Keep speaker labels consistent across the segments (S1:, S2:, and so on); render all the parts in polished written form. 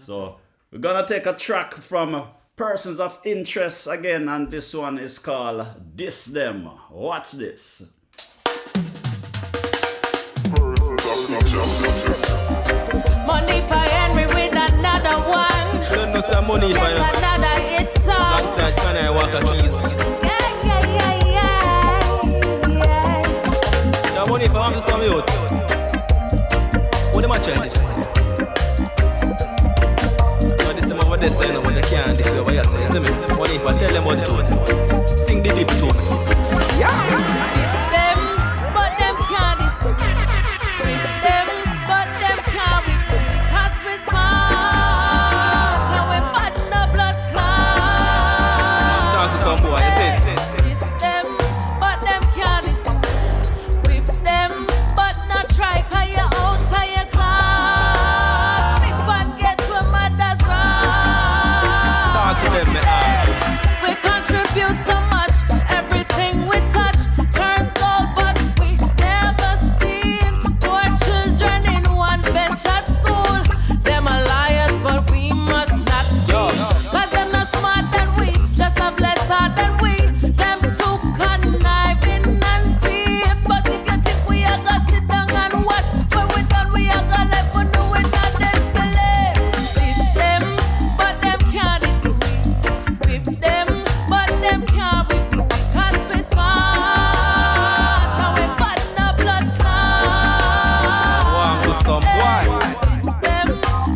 S1: So we're gonna take a track from Persons of Interest again, and this one is called Diss Them. Watch this.
S2: Money for Henry with another one.
S3: I don't know some money for you.
S2: There's another hit song.
S3: Alongside Can I Walk a Keys. Yeah, money for I'm the sum youth. What am I trying this? No, this them over there saying but they can't this over here. So you see me? Money if I tell them about the truth. Sing the people to me. Yeah.
S2: It's them, but them can't this way. With them, but them can't we. Cause we smart and we bad no blood clot.
S3: Talk to some boy, you see?
S2: It's them, but them can't this way. With them, but not try cause you're out of your class. Flip and get to a mother's right.
S3: Talk to them, me eyes.
S2: We contribute so much, everything we touch turns gold, but we never seen poor children in one bench at school. Them are liars, but we must not be. Cause them not smart than we, just have less heart than we. Them too conniving and thief. But if you think we are gonna sit down and watch, when we done we are gonna let for no we not disbelieve. It's them, but them can't disbelieve. With them, but them can't be. Cause we smart and we bad no blood clot.
S3: Walk to some boy.
S2: It's them,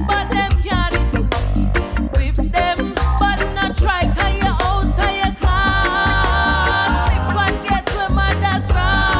S2: but them can't disbelieve. With them, but not try cause you're out of your class. Slip and get to mother's right.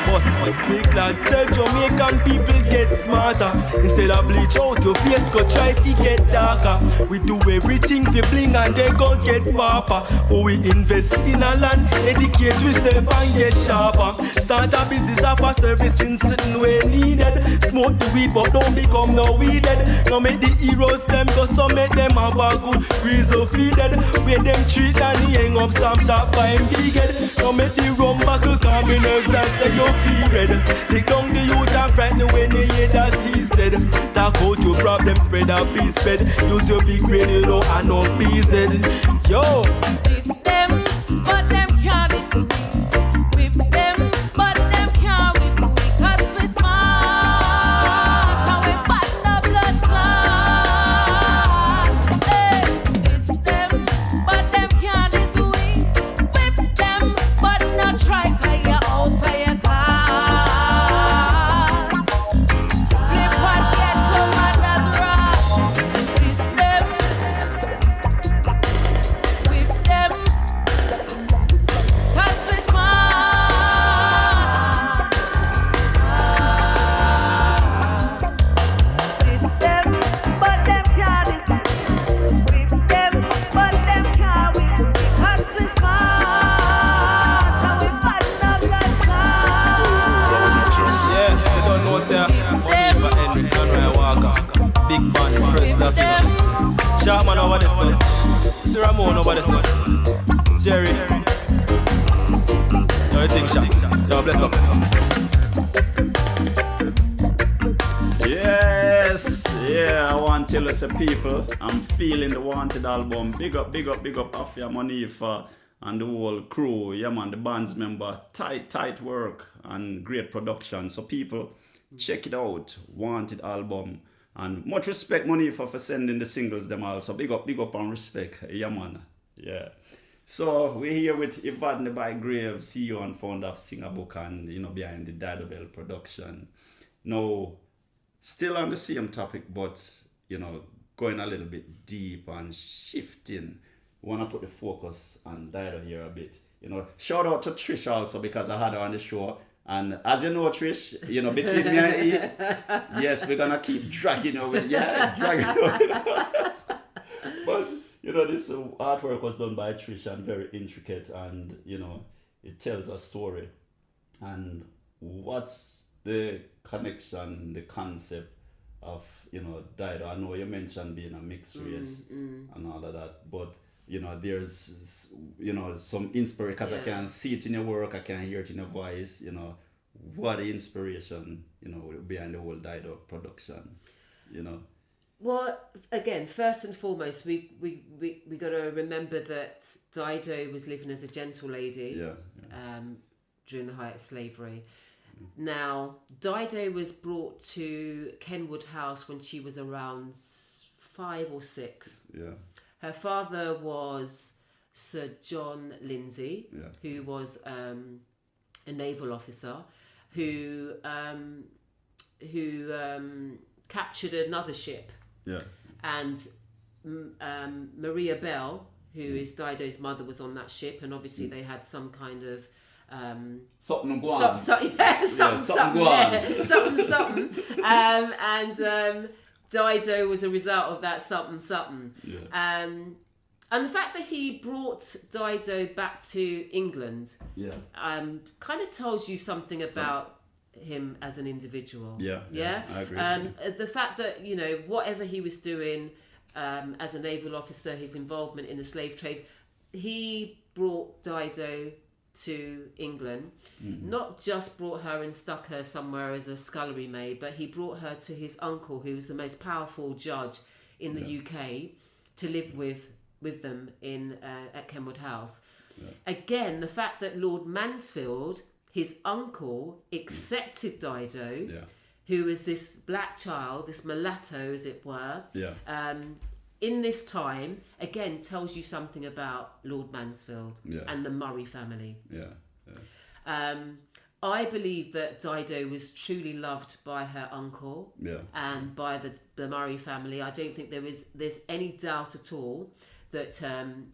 S3: Boss, big lad said Jamaican people get smarter. Instead of bleach out your face, go try to get darker. We do everything for bling and they gon' get papa. For we invest in a land, educate ourselves and get sharper. Start a business of a service in certain way needed. Smoke the weed but don't become no weeded. Now make the heroes them go so make them have a good reason feeded. Where them treat and hang up some shop by him big head. Now make the rum buckle calm in nerves and say you feel red. Take down the youth and frighten when they hear that he said. Talk out your problem, spread a peace bed. Use your big brain, you know, and no peace head. Yo!
S2: It's them, but them can't disbelieve. With them, but them can't we. Cause we smart and we bad no blood clot. Hey, it's them, but them can't disbelieve. With them, but not try cause you're out of your class. Flip and get to mother's wrath. It's them, with them, cause we smart. With them, but them can't. With them, but them can't win. Cause we smart. And we bad no blood clot.
S3: Yes, they don't know say money for Henry Can I Walk a big band, Persons of Interest. Sharpman over the sun. See Ramon over the sun. Jerry. Yo, you think sharp? Yo, bless up.
S1: Yes, yeah, I want to tell us people, I'm feeling the Wanted album. Big up Afia Monifa and the whole crew. Yeah man, the band's member. Tight work and great production. So people, check it out. Wanted album. And much respect Monifa for sending the singles them also. Big up and respect. Yeah man. Yeah. So we're here with Evadne Bygrave, CEO and founder of Singabook and behind the Dido Belle production. Now, still on the same topic, but going a little bit deep and shifting. Want to put the focus on Dido here a bit. Shout out to Trish also because I had her on the show. And as you know, Trish, between me and E, yes, we're gonna keep dragging over. Dragging over. But this artwork was done by Trish and very intricate, and it tells a story. And what's the connection, the concept of Dido? I know you mentioned being a mixed race and all of that, but there's some inspiration because I can see it in your work, I can hear it in your voice. What the inspiration behind the whole Dido production.
S4: Well, again, first and foremost, we got to remember that Dido was living as a gentle lady during the height of slavery. Now, Dido was brought to Kenwood House when she was around 5 or 6.
S1: Yeah.
S4: Her father was Sir John Lindsay, who was a naval officer who captured another ship. Yeah. And Maria Belle, who is Dido's mother, was on that ship, and obviously they had some kind of
S1: something.
S4: And Dido was a result of that something. Yeah. And the fact that he brought Dido back to England, kind of tells you something about him as an individual. Yeah, I agree. The fact that, you know, whatever he was doing as a naval officer, his involvement in the slave trade, he brought Dido to England. Not just brought her and stuck her somewhere as a scullery maid, but he brought her to his uncle, who was the most powerful judge in the UK, to live with them in at Kenwood House. Again, the fact that Lord Mansfield, his uncle, accepted Dido, who was this black child, this mulatto, as it were, in this time, again, tells you something about Lord Mansfield and the Murray family. I believe that Dido was truly loved by her uncle and by the Murray family. I don't think there's any doubt at all that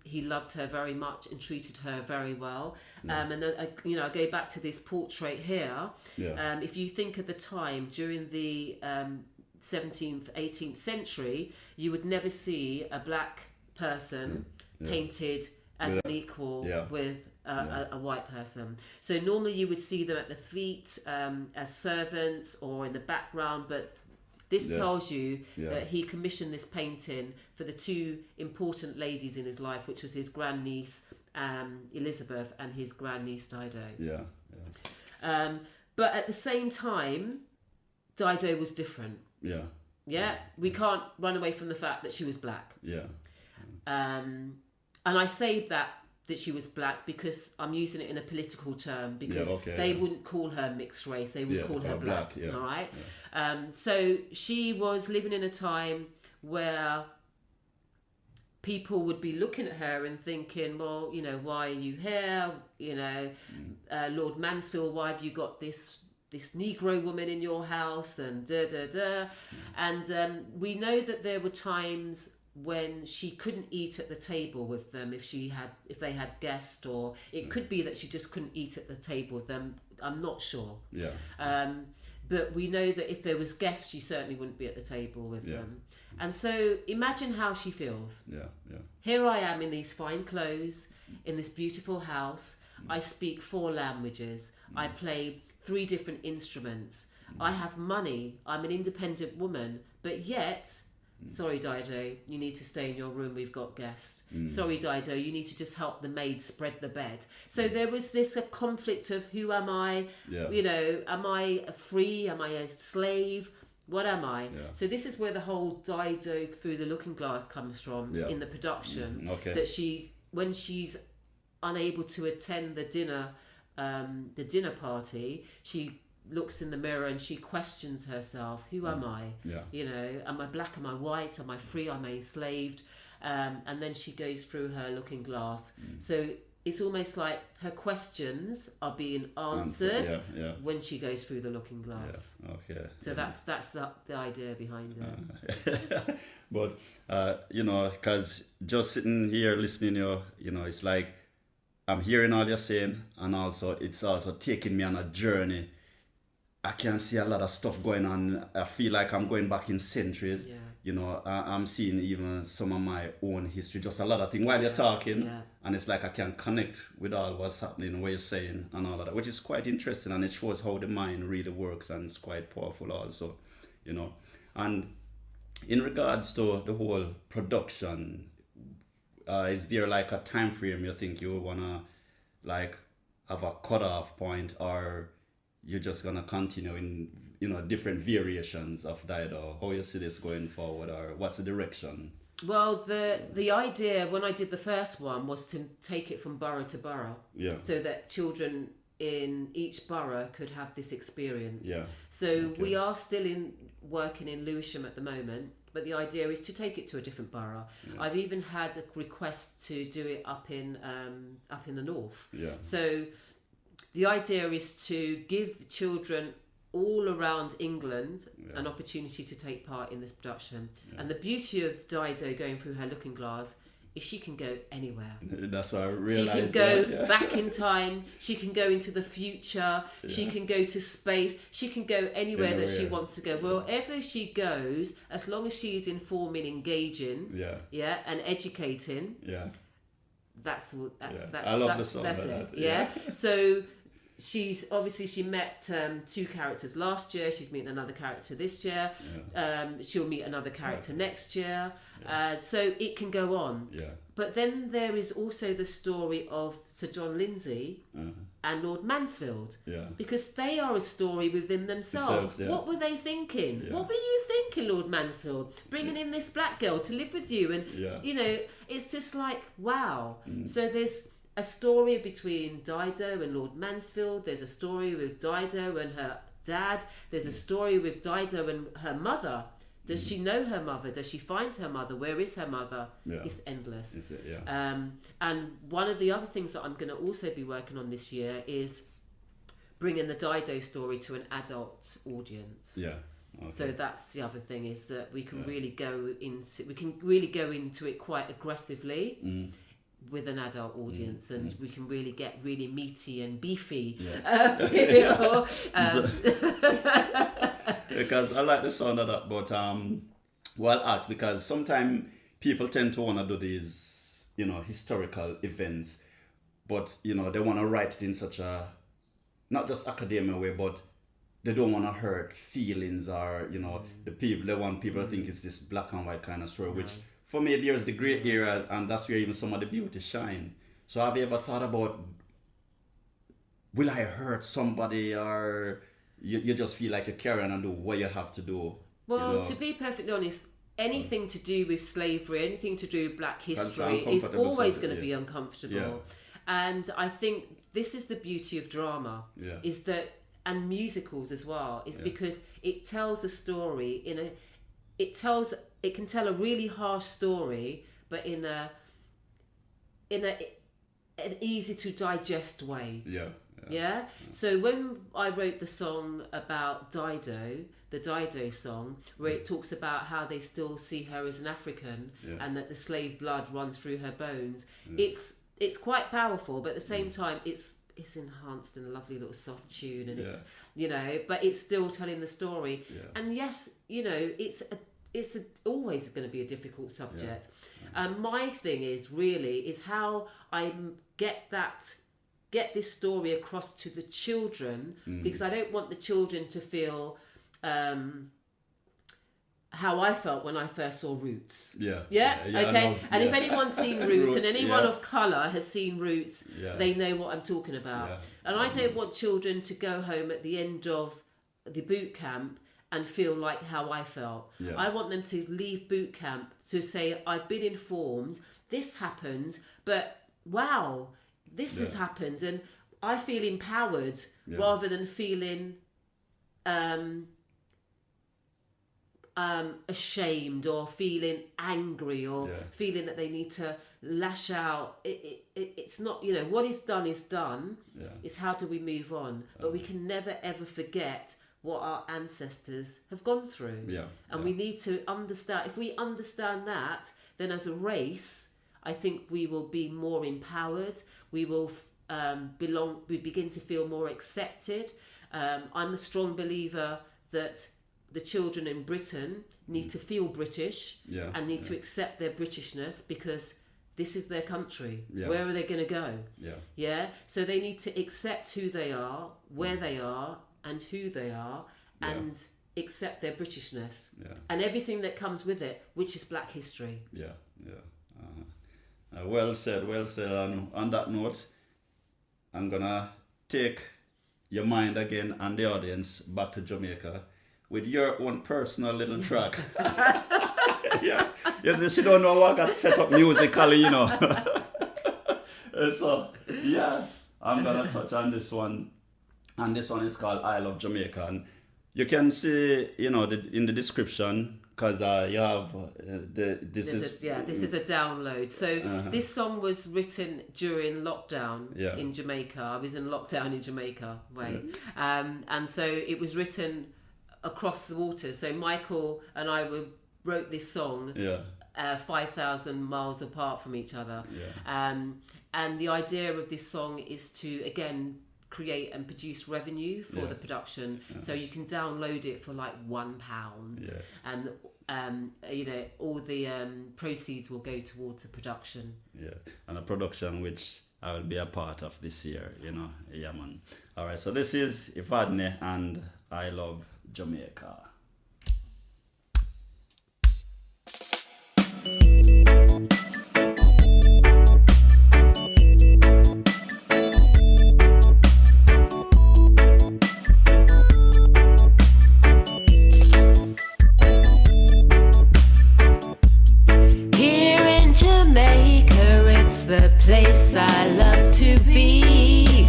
S4: he loved her very much and treated her very well. And I go back to this portrait here. If you think of the time during the 17th, 18th century, you would never see a black person painted as an equal with a white person. So normally you would see them at the feet as servants or in the background, but this tells you that he commissioned this painting for the two important ladies in his life, which was his grandniece Elizabeth and his grandniece Dido. But at the same time, Dido was different. We can't run away from the fact that she was black. And I say that she was black because I'm using it in a political term, because they wouldn't call her mixed race, they would call her black. All right. So she was living in a time where people would be looking at her and thinking, well, you know, why are you here? You know, Lord Mansfield, why have you got this Negro woman in your house, and and we know that there were times when she couldn't eat at the table with them if they had guests, or it could be that she just couldn't eat at the table with them. I'm not sure. But we know that if there was guests, she certainly wouldn't be at the table with them. And so imagine how she feels. Here I am in these fine clothes, in this beautiful house. I speak 4 languages. I play 3 different instruments. I have money. I'm an independent woman. But yet, sorry, Dido, you need to stay in your room. We've got guests. Sorry, Dido, you need to just help the maid spread the bed. So there was this conflict of who am I? You know, am I free? Am I a slave? What am I? So this is where the whole Dido through the looking glass comes from in the production. That when she's unable to attend the dinner party, she looks in the mirror and she questions herself. Who am I? You know, am I black? Am I white? Am I free? Am I enslaved? And then she goes through her looking glass. So it's almost like her questions are being answered when she goes through the looking glass. So that's the idea behind it.
S1: But you know, because just sitting here listening, you know, it's like I'm hearing all you're saying, and also it's also taking me on a journey. I can see a lot of stuff going on. I feel like I'm going back in centuries. You know, I'm seeing even some of my own history, just a lot of things while you're talking. And it's like I can connect with all what's happening, what you're saying and all of that, which is quite interesting, and it shows how the mind really works, and it's quite powerful also, you know. And in regards to the whole production, is there like a time frame you think you want to like have a cutoff point, or you're just gonna continue in different variations of Dido? How you see this going forward, or what's the direction?
S4: Well, the idea when I did the first one was to take it from borough to borough, so that children in each borough could have this experience. So we are still working in Lewisham at the moment, but the idea is to take it to a different borough. I've even had a request to do it up in the north. So the idea is to give children all around England an opportunity to take part in this production. And the beauty of Dido going through her looking glass is she can go anywhere.
S1: That's what I realized.
S4: She can go back in time. She can go into the future. She can go to space. She can go anywhere that she wants to go. Wherever she goes, as long as she is informing, engaging, and educating. That's
S1: I love the song
S4: that's
S1: of
S4: it.
S1: that.
S4: So she met two characters last year. She's meeting another character this year. She'll meet another character next year. So it can go on. But then there is also the story of Sir John Lindsay and Lord Mansfield, because they are a story within themselves. What were they thinking? What were you thinking, Lord Mansfield? Bringing in this black girl to live with you, and it's just like wow. So there's a story between Dido and Lord Mansfield. There's a story with Dido and her dad. There's a story with Dido and her mother. Does she know her mother? Does she find her mother? Where is her mother? It's endless.
S1: Is it?
S4: And one of the other things that I'm going to also be working on this year is bringing the Dido story to an adult audience. So that's the other thing, is that we can really go into it quite aggressively. With an adult audience, and we can really get really meaty and beefy.
S1: Because I like the sound of that, but I'll ask, because sometimes people tend to want to do these, historical events, but they want to write it in such a not just academic way, but they don't want to hurt feelings, or they want people to think it's this black and white kind of story, which. For me, there's the great areas, and that's where even some of the beauty shine. So have you ever thought about, will I hurt somebody, or you just feel like you carry on and do what you have to do?
S4: Well, to be perfectly honest, anything to do with slavery, anything to do with black history is always going to be uncomfortable. And I think this is the beauty of drama, is that, and musicals as well, is because it tells a story it can tell a really harsh story, but in an easy to digest way. So when I wrote the song about Dido, the Dido song, where it talks about how they still see her as an African and that the slave blood runs through her bones, it's quite powerful, but at the same time it's enhanced in a lovely little soft tune, and it's but it's still telling the story. And yes, it's always going to be a difficult subject. My thing is how I get this story across to the children, because I don't want the children to feel how I felt when I first saw Roots. Okay. And if anyone's seen Roots, and anyone of colour has seen Roots, they know what I'm talking about. And I don't want children to go home at the end of the boot camp and feel like how I felt. I want them to leave boot camp to say, I've been informed, this happened, but wow, this has happened, and I feel empowered rather than feeling ashamed or feeling angry or feeling that they need to lash out. It's not, what is done is done. It's how do we move on? But we can never ever forget what our ancestors have gone through. And we need to understand, if we understand that, then as a race, I think we will be more empowered. We will we begin to feel more accepted. I'm a strong believer that the children in Britain need to feel British and need to accept their Britishness, because this is their country. Where are they going to go? So they need to accept who they are, where they are, and who they are, and accept their Britishness and everything that comes with it, which is black history. Well said.
S1: On that note, I'm gonna take your mind again and the audience back to Jamaica with your own personal little track. Yeah. You see, she don't know what got set up musically, you know. So, yeah, I'm going to touch on this one. And this one is called I Love Jamaica. And you can see, you know, in the description, because you have this is a
S4: download. So this song was written during lockdown in Jamaica. I was in lockdown in Jamaica, and so it was written across the water. So Michael and I wrote this song 5,000 miles apart from each other. And the idea of this song is to again create and produce revenue for the production, so you can download it for like £1, and you know, all the proceeds will go towards the production. And a production which I will be a part of this year, you know. Yeah, man. All right, so this is Evadne and I Love Jamaica.
S2: The place I love to be,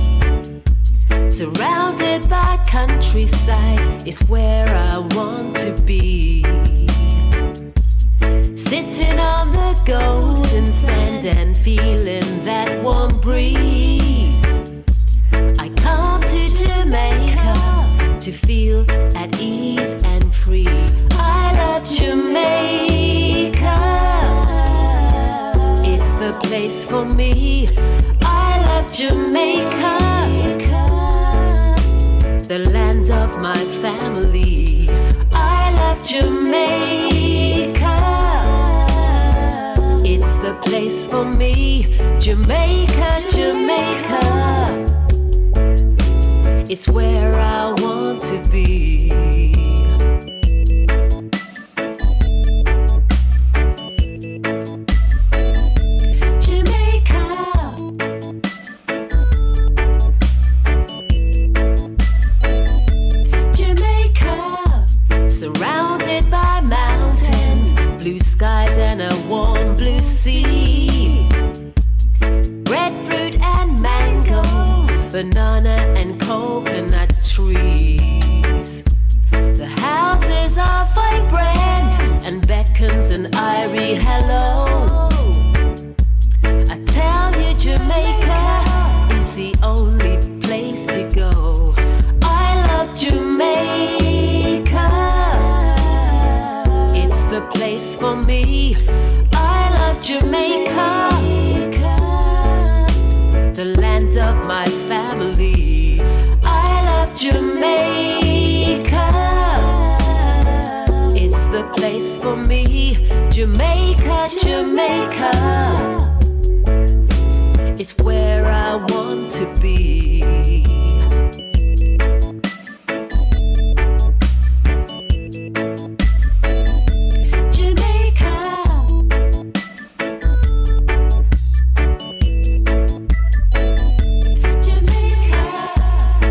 S2: surrounded by countryside, is where I want to be. Sitting on the golden sand and feeling that warm breeze, I come to Jamaica to feel at ease and free. I love Jamaica, the place for me. I love Jamaica, the land of my family. I love Jamaica, it's the place for me. Jamaica, Jamaica, it's where I want to be. Surrounded by mountains, blue skies and a warm blue sea. Breadfruit and mango, banana and coconut trees. The houses are vibrant and beckons an airy hello. I tell you, Jamaica is the only place to go. I love Jamaica, the place for me. I love Jamaica, the land of my family. I love Jamaica, it's the place for me. Jamaica, Jamaica, it's where I want to be.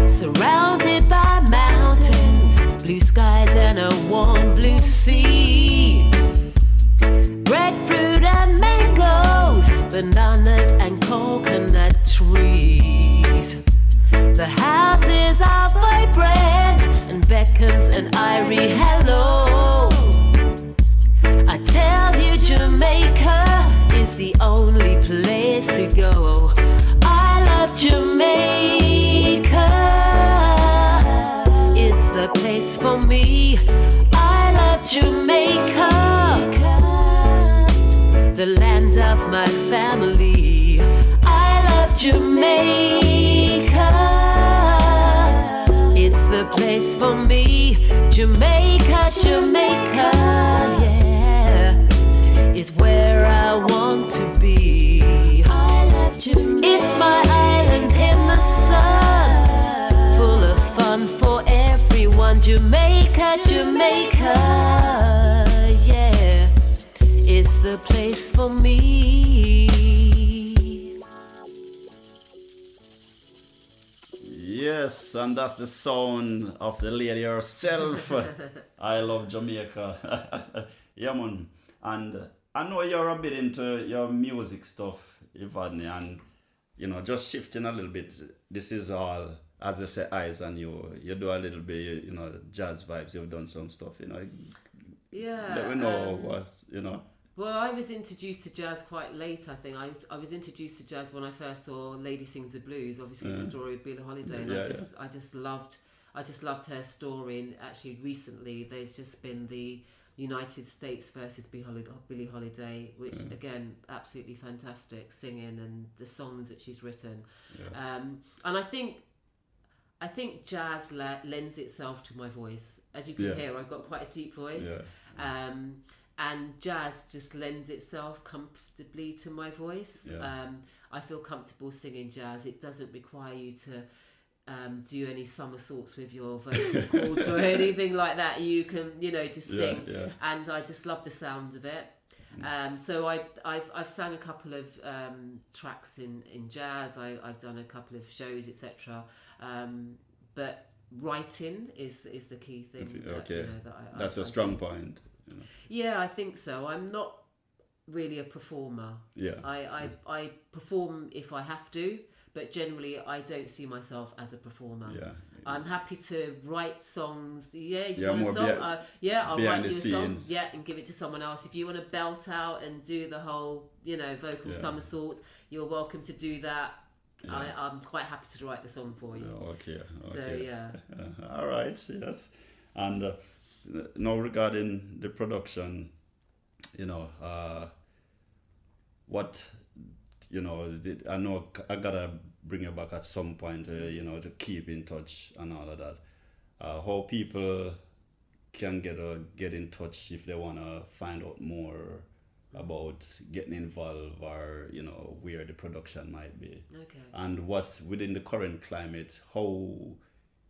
S2: Surrounded by mountains, blue skies and a warm blue sea. Breadfruit and mangoes, bananas and coconut trees. The houses are vibrant and beckons an airy hello. I tell you, Jamaica is the only place to go. I love Jamaica, it's the place for me. I love Jamaica, the land of my family. I love Jamaica, it's the place for me. Jamaica, Jamaica, yeah, is where I want to be. I love Jamaica, it's my island in the sun, full of fun for everyone. Jamaica, Jamaica, yeah, is the place for me.
S1: Yes, and that's the sound of the lady herself. I love Jamaica. Yeah, man. And I know you're a bit into your music stuff, Evadne, and just shifting a little bit. This is all, as I say, eyes on you. You do a little bit, jazz vibes. You've done some stuff,
S4: Yeah.
S1: Let me know what.
S4: Well, I was introduced to jazz quite late. I think I was introduced to jazz when I first saw Lady Sings the Blues. Obviously, the story of Billie Holiday, and I just loved her story. And actually, recently, there's just been the United States versus Billie Holiday, which again, absolutely fantastic singing and the songs that she's written. Yeah. And I think jazz lends itself to my voice. As you can hear, I've got quite a deep voice. Yeah. And jazz just lends itself comfortably to my voice. Yeah. I feel comfortable singing jazz. It doesn't require you to do any somersaults with your vocal cords or anything like that. You can, just sing. Yeah. And I just love the sound of it. So I've sang a couple of tracks in jazz. I've done a couple of shows, etc. But writing is the key thing.
S1: Okay, that's a strong point.
S4: Yeah, I think so. I'm not really a performer. Yeah. I perform if I have to, but generally I don't see myself as a performer. Yeah. I'm happy to write songs. Yeah, you want a song? I'll write you a song. Yeah, and give it to someone else. If you want to belt out and do the whole, vocal somersaults, you're welcome to do that. Yeah. I'm quite happy to write the song for you.
S1: Okay.
S4: So yeah.
S1: All right. Yes. And now regarding the production, what I know I gotta bring you back at some point, to keep in touch and all of that. How people can get in touch if they wanna find out more about getting involved, or where the production might be. Okay. And what's within the current climate, how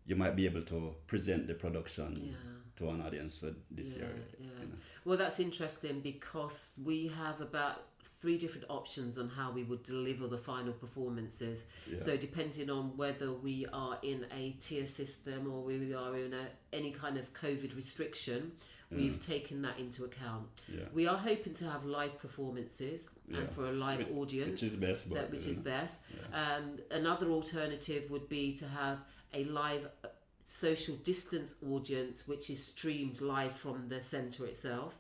S1: you might be able to present the production to an audience for this year. Yeah.
S4: Well, that's interesting because we have about 3 different options on how we would deliver the final performances. Yeah. So depending on whether we are in a tier system or we are in any kind of COVID restriction, we've taken that into account. Yeah. We are hoping to have live performances and for a live audience.
S1: Which is best.
S4: Which is best. Yeah. Another alternative would be to have a live social distance audience which is streamed live from the centre itself,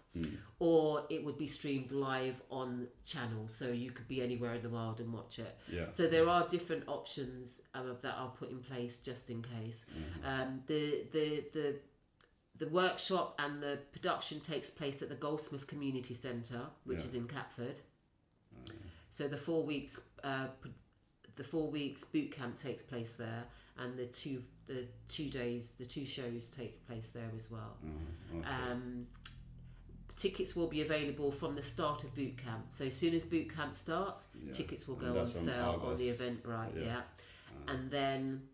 S4: or it would be streamed live on channels, so you could be anywhere in the world and watch it. Yeah. So there are different options that are put in place just in case. The workshop and the production takes place at the Goldsmith Community Centre, which is in Catford. So the 4 weeks boot camp takes place there, and the two shows take place there as well. Okay. Tickets will be available from the start of boot camp. So as soon as boot camp starts, tickets will go on sale on the Eventbrite. Yeah. And then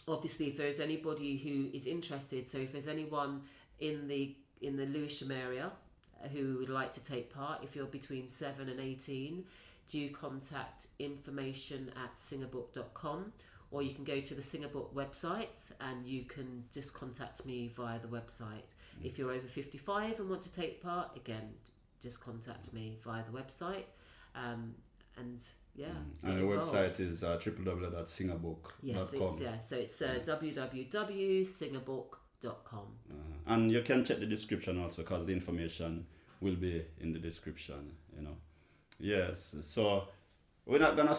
S4: obviously if there's anybody who is interested, so if there's anyone in the Lewisham area who would like to take part, if you're between 7 and 18, do contact information@singabook.com, or you can go to the Singabook website and you can just contact me via the website. If you're over 55 and want to take part, again, just contact me via the website. And the
S1: website is www.singabook.com.
S4: So it's www.singabook.com.
S1: And you can check the description also, because the information will be in the description, Yes, so we're not gonna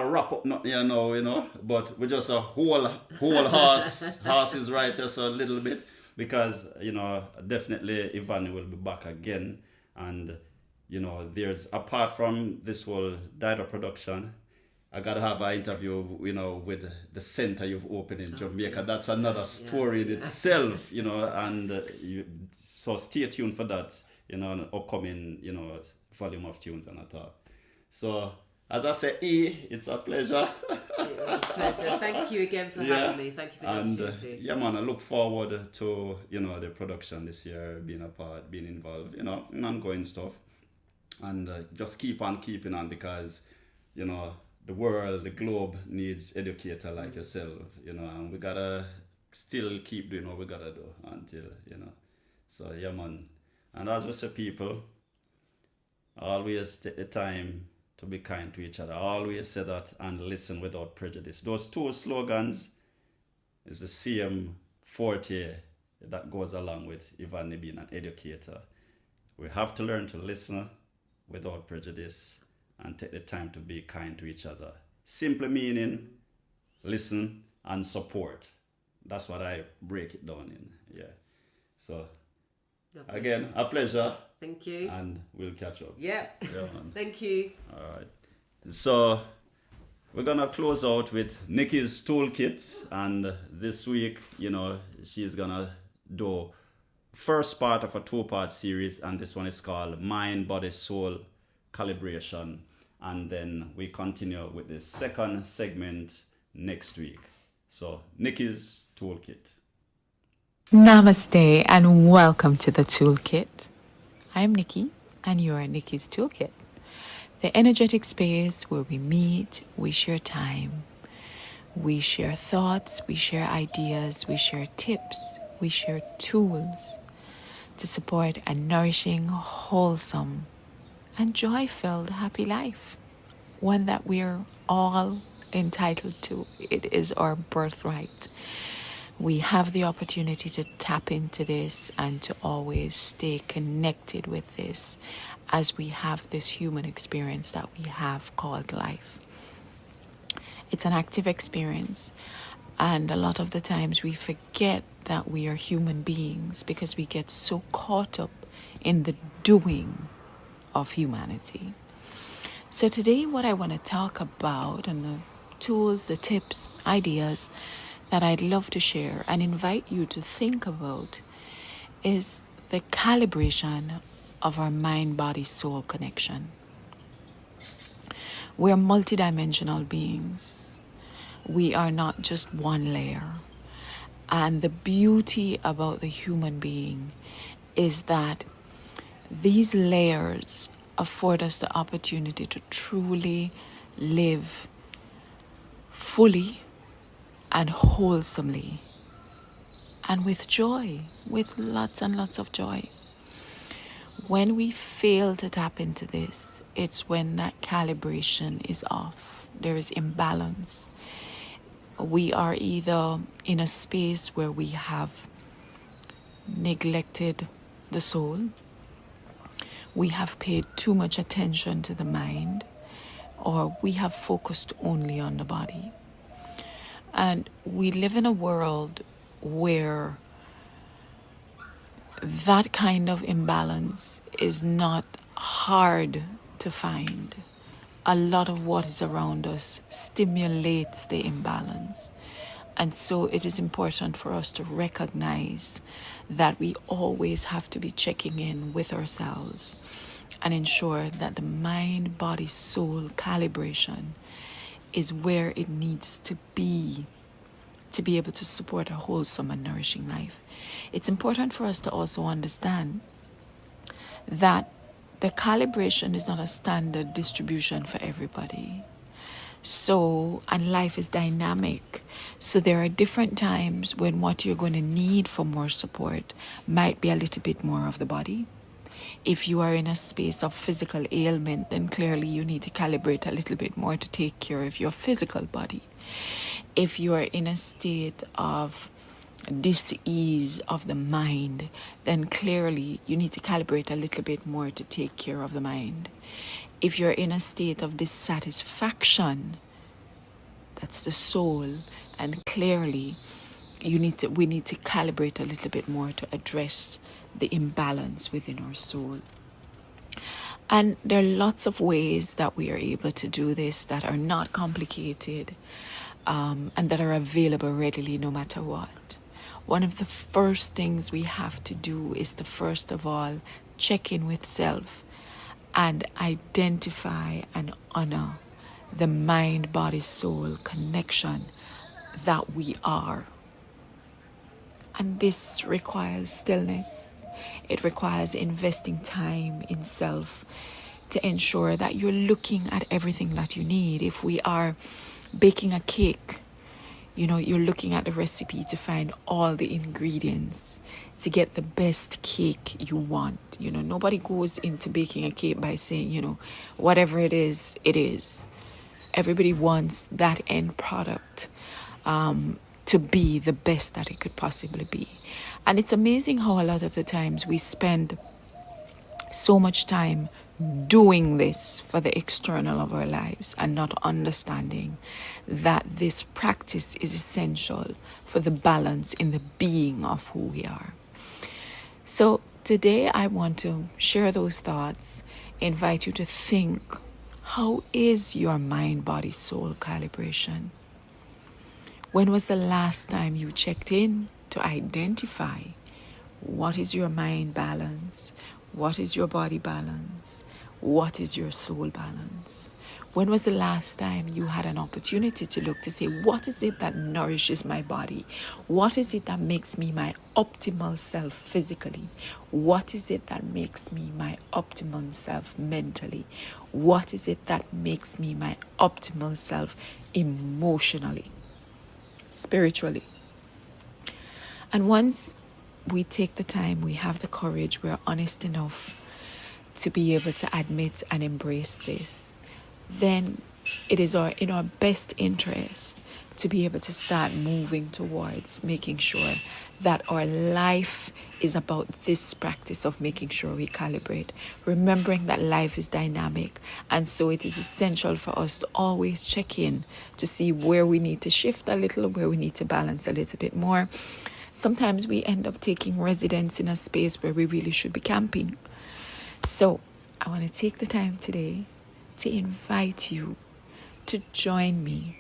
S1: wrap up nothing but we're just a whole horse is right just a little bit, because definitely Evadne will be back again, and there's, apart from this whole Dido production, I gotta have an interview with the center you've opened in Jamaica. That's another story in itself, and so stay tuned for that, an upcoming volume of tunes and talk. So as I say, it's a pleasure.
S4: It was a pleasure. Thank you again for having me. Thank you for the opportunity.
S1: I look forward to the production this year, being involved, in ongoing stuff, and just keep on keeping on, because the world, the globe needs educator like yourself, you know, and we gotta still keep doing what we gotta do until, you know. So yeah, man. And as we say, people, always take the time to be kind to each other. Always say that and listen without prejudice. Those two slogans is the same forte that goes along with Evadne being an educator. We have to learn to listen without prejudice and take the time to be kind to each other. Simply meaning listen and support. That's what I break it down in. Yeah. So
S4: Lovely.
S1: again, a pleasure.
S4: Thank you.
S1: And we'll catch up.
S4: Yeah.
S1: Man.
S4: Thank you.
S1: All right. So we're gonna close out with Nickie's toolkit, and this week, you know, she's gonna do first part of a 2-part series, and this one is called Mind, Body, Soul Calibration, and then we continue with the second segment next week. So Nickie's toolkit.
S5: Namaste and welcome to the Toolkit. I'm Nickie and you're at Nickie's Toolkit, the energetic space where we meet, we share time, we share thoughts, we share ideas, we share tips, we share tools to support a nourishing, wholesome, and joy-filled happy life. One that we're all entitled to. It is our birthright. We have the opportunity to tap into this and to always stay connected with this as we have this human experience that we have called life. It's an active experience, and a lot of the times we forget that we are human beings because we get so caught up in the doing of humanity. So today what I want to talk about, and the tools, the tips, ideas that I'd love to share and invite you to think about, is the calibration of our mind-body-soul connection. We're multidimensional beings. We are not just one layer. And the beauty about the human being is that these layers afford us the opportunity to truly live fully and wholesomely and with joy, with lots and lots of joy. When we fail to tap into this, it's when that calibration is off. There is imbalance. We are either in a space where we have neglected the soul, we have paid too much attention to the mind, or we have focused only on the body. And we live in a world where that kind of imbalance is not hard to find. A lot of what is around us stimulates the imbalance. And so it is important for us to recognize that we always have to be checking in with ourselves and ensure that the mind, body, soul calibration is where it needs to be able to support a wholesome and nourishing life. It's important for us to also understand that the calibration is not a standard distribution for everybody. So, and life is dynamic. So there are different times when what you're going to need for more support might be a little bit more of the body. If you are in a space of physical ailment, then clearly you need to calibrate a little bit more to take care of your physical body. If you are in a state of dis-ease of the mind, then clearly you need to calibrate a little bit more to take care of the mind. If you're in a state of dissatisfaction, that's the soul, and clearly we need to calibrate a little bit more to address the imbalance within our soul. And there are lots of ways that we are able to do this that are not complicated, and that are available readily no matter what. One of the first things we have to do is to first of all check in with self and identify and honor the mind, body, soul connection that we are. And this requires stillness. It requires investing time in self to ensure that you're looking at everything that you need. If we are baking a cake, you're looking at the recipe to find all the ingredients to get the best cake you want. Nobody goes into baking a cake by saying, whatever it is, it is. Everybody wants that end product to be the best that it could possibly be. And it's amazing how a lot of the times we spend so much time doing this for the external of our lives and not understanding that this practice is essential for the balance in the being of who we are. So today I want to share those thoughts, invite you to think, how is your mind, body, soul calibration? When was the last time you checked in to identify what is your mind balance? What is your body balance? What is your soul balance? When was the last time you had an opportunity to look to say, what is it that nourishes my body? What is it that makes me my optimal self physically? What is it that makes me my optimal self mentally? What is it that makes me my optimal self emotionally, spiritually? And once we take the time, we have the courage, we're honest enough to be able to admit and embrace this, then it is in our best interest to be able to start moving towards making sure that our life is about this practice of making sure we calibrate, remembering that life is dynamic, and so it is essential for us to always check in to see where we need to shift a little, where we need to balance a little bit more. Sometimes we end up taking residence in a space where we really should be camping. So I want to take the time today to invite you to join me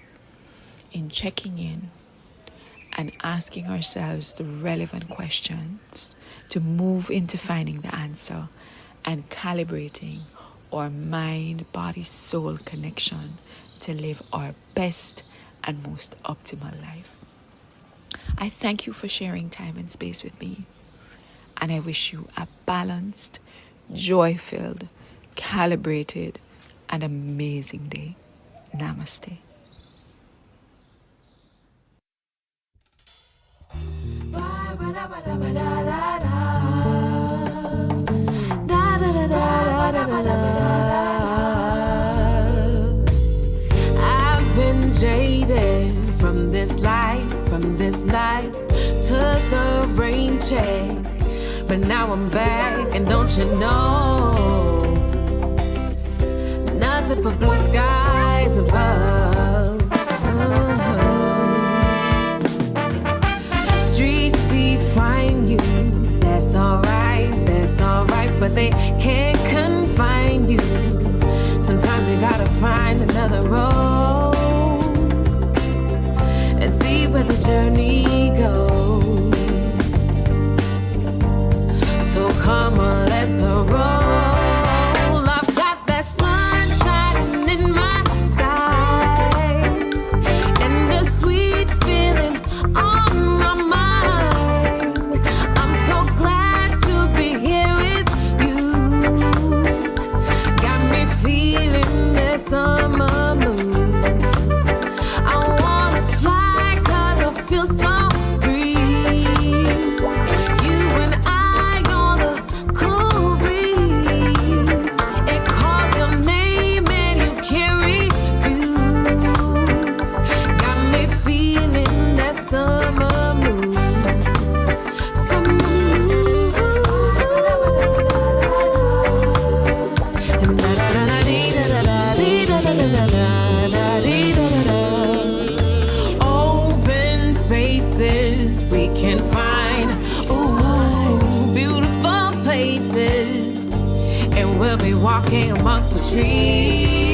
S5: in checking in and asking ourselves the relevant questions to move into finding the answer and calibrating our mind, body, soul connection to live our best and most optimal life. I thank you for sharing time and space with me, and I wish you a balanced, joy-filled, calibrated, and amazing day. Namaste.
S2: I've been jaded from this life, from this night. Took the rain check, but now I'm back, and don't you know, nothing but blue skies above. Streets define you, that's alright, but they can't confine you. Sometimes you gotta find another road and see where the journey goes. So come on, let's roll. I've got that sunshine in my skies and the sweet feeling on my mind. I'm so glad to be here with you. Got me feeling that summer mood. I wanna fly 'cause I feel so free. You and I on the cool breeze. It calls your name and you carry views. Got me feeling that summer mood. Summer mood. And open spaces we can find, ooh, beautiful places, and we'll be walking amongst the trees.